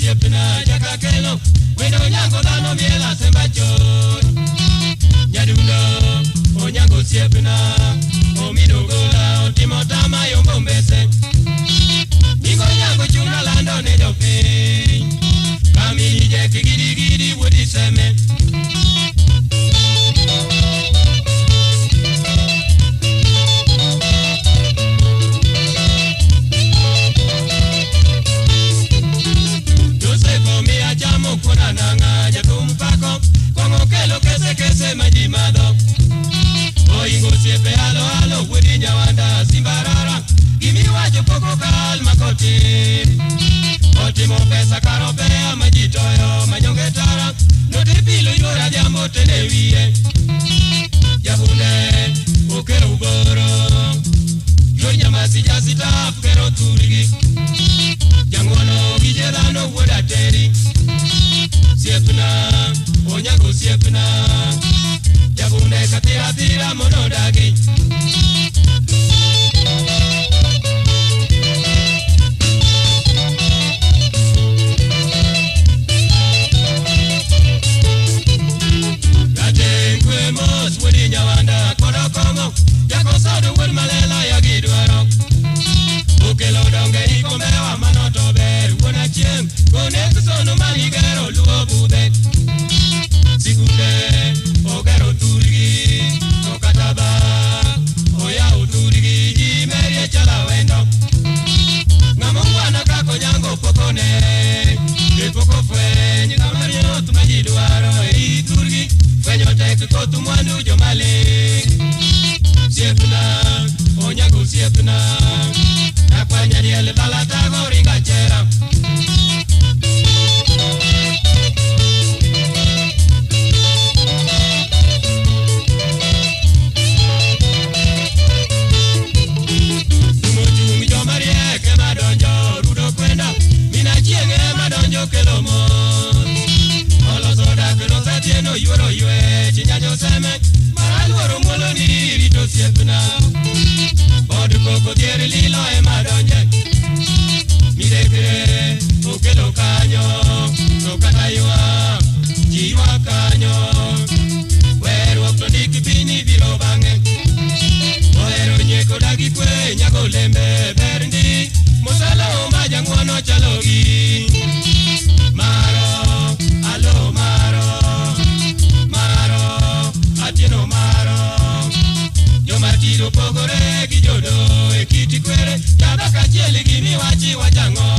Siepna jakakelo wendo nyango dano miela sembacho nyadundo onyango siepna omidogola otimota mayombo mbese ningo nyango chuna lando ne jopi kamini je kigidi gidi wodi seme kuna nanga jatum pako kongo kelo kese majimado oingo siepe halo wudi nyawanda simbarara gimi wacho poko kal makoti otimo pesa karopea majitoyo manyongetara notipilo yora jambo tenewie jabune okero uboro yor nyamasi jasita kero turigi jangono gijedano woda teri siepna onyango siepna jabune katira monodagi gatenkwe mos wodi nyawanda kodo kongo jako sado wod malela yagidwaro ukelo donge ikomewa manoto ber wona chiem kone sono manigero luo bude sikunde ogero turgi okataba oya uturgi jimerie chala wendo ngamongwana kako nyango pokone poko fwenye ngamario tumajidwaro turgi fwenyo tek kotu mwandu jomale siepna onyango siepna nakwanya diele balata goringa chera kelomo olo soda kelo satieno yoro yue chinyajo seme maraluoro muolo ni rito siepna bod koko diere lilo madonje midekre okelo kanyo to kata yua jiwa kanyo weruok to ndiki pini biro bang'e ohero nyeko dagi kwe nyago lembe berndi mosalo majang'wono chalogi Maro, alo maro, atieno maro. Yo martiro pogore gi jodo e kiti kwere, yada kachieli gini wachi wajango.